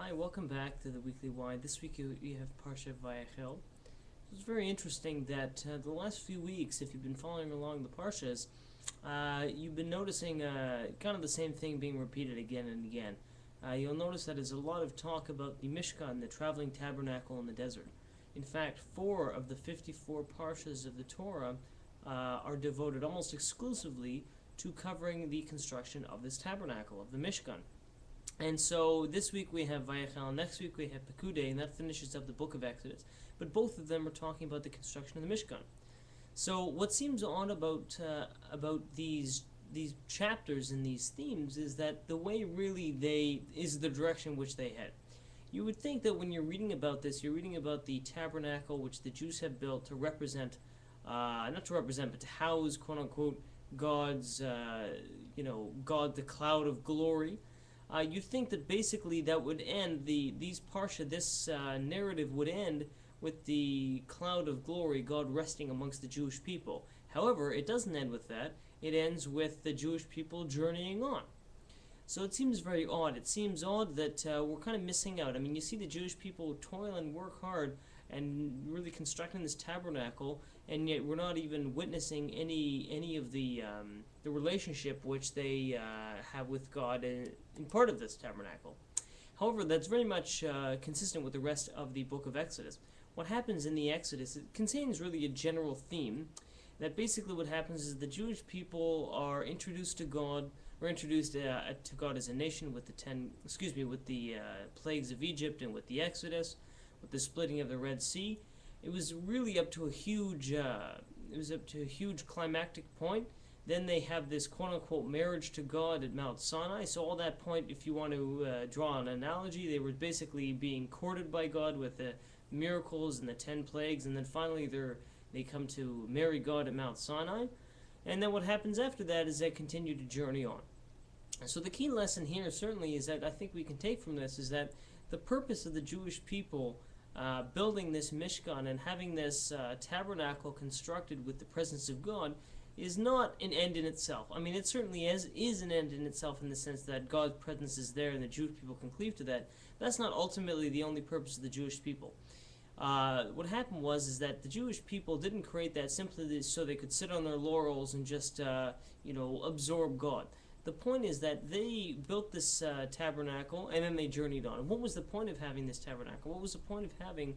Hi, welcome back to the Weekly Why. This week you have Parsha Vayachel. It's very interesting that the last few weeks, if you've been following along the Parshas, you've been noticing kind of the same thing being repeated again and again. You'll notice that there's a lot of talk about the Mishkan, the traveling tabernacle in the desert. In fact, 4 of the 54 Parshas of the Torah are devoted almost exclusively to covering the construction of this tabernacle, of the Mishkan. And so this week we have Vayachel, next week we have Pekudei, and that finishes up the book of Exodus. But both of them are talking about the construction of the Mishkan. So what seems odd about these chapters and these themes is that the way really is the direction which they head. You would think that when you're reading about this, you're reading about the tabernacle which the Jews have built to represent, not to represent, but to house, quote unquote, God's, God, the cloud of glory. You'd think that basically that would end, this narrative would end with the cloud of glory, God resting amongst the Jewish people. However, it doesn't end with that. It ends with the Jewish people journeying on. So it seems very odd. It seems odd that we're kind of missing out. I mean, you see the Jewish people toil and work hard and really constructing this tabernacle, and yet we're not even witnessing any of the relationship which they have with God in part of this tabernacle. However, that's very much consistent with the rest of the book of Exodus. What happens in the Exodus, it contains really a general theme that basically what happens is the Jewish people are introduced to God, or introduced to God as a nation with the plagues of Egypt and with the Exodus, with the splitting of the Red Sea. It was really up to a huge climactic point. Then they have this quote-unquote marriage to God at Mount Sinai. So all that point, if you want to draw an analogy, they were basically being courted by God with the miracles and the 10 plagues, and then finally they come to marry God at Mount Sinai. And then what happens after that is they continue to journey on. So the key lesson here certainly is that I think we can take from this is that the purpose of the Jewish people building this Mishkan and having this tabernacle constructed with the presence of God is not an end in itself. I mean, it certainly is an end in itself in the sense that God's presence is there and the Jewish people can cleave to that. That's not ultimately the only purpose of the Jewish people. What happened is that the Jewish people didn't create that simply so they could sit on their laurels and just absorb God. The point is that they built this tabernacle and then they journeyed on. What was the point of having this tabernacle? What was the point of having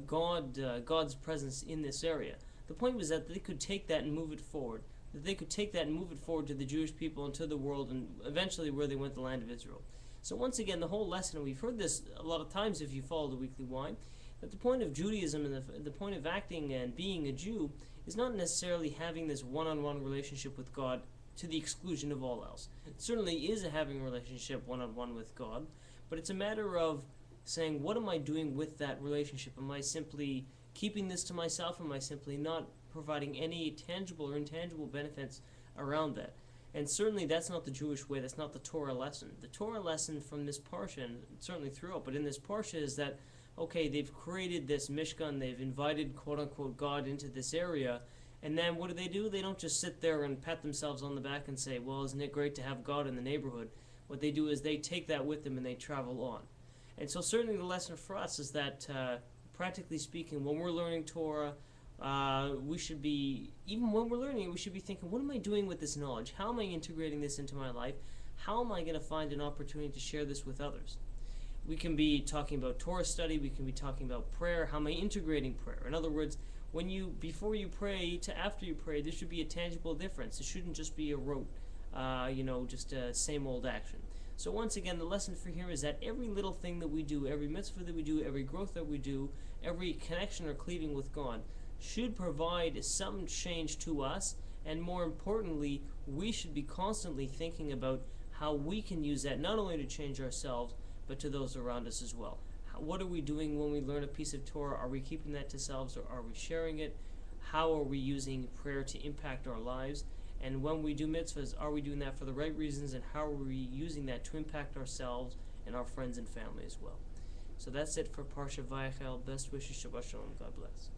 God's presence in this area? The point was that they could take that and move it forward. That they could take that and move it forward to the Jewish people and to the world, and eventually where they went, the land of Israel. So once again, the whole lesson, and we've heard this a lot of times if you follow the Weekly Why, that the point of Judaism and the point of acting and being a Jew is not necessarily having this one-on-one relationship with God to the exclusion of all else. It certainly is having a relationship one-on-one with God, but it's a matter of saying, what am I doing with that relationship? Am I simply keeping this to myself? Am I simply not providing any tangible or intangible benefits around that? And certainly that's not the Jewish way. That's not the Torah lesson. The Torah lesson from this Parsha, and certainly throughout, but in this Parsha is that, okay, they've created this Mishkan, they've invited quote-unquote God into this area, and then what do? They don't just sit there and pat themselves on the back and say, well, isn't it great to have God in the neighborhood? What they do is they take that with them and they travel on. And so certainly the lesson for us is that, practically speaking, when we're learning Torah, we should be, even when we're learning it, we should be thinking, what am I doing with this knowledge? How am I integrating this into my life? How am I going to find an opportunity to share this with others? We can be talking about Torah study, we can be talking about prayer. How am I integrating prayer? In other words, before you pray to after you pray, there should be a tangible difference. It shouldn't just be a rote, just a same old action. So once again, the lesson for here is that every little thing that we do, every mitzvah that we do, every growth that we do, every connection or cleaving with God should provide some change to us, and more importantly, we should be constantly thinking about how we can use that not only to change ourselves, but to those around us as well. What are we doing when we learn a piece of Torah? Are we keeping that to ourselves, or are we sharing it? How are we using prayer to impact our lives? And when we do mitzvahs, are we doing that for the right reasons, and how are we using that to impact ourselves and our friends and family as well? So that's it for Parsha Vayachel. Best wishes, Shabbat Shalom. God bless.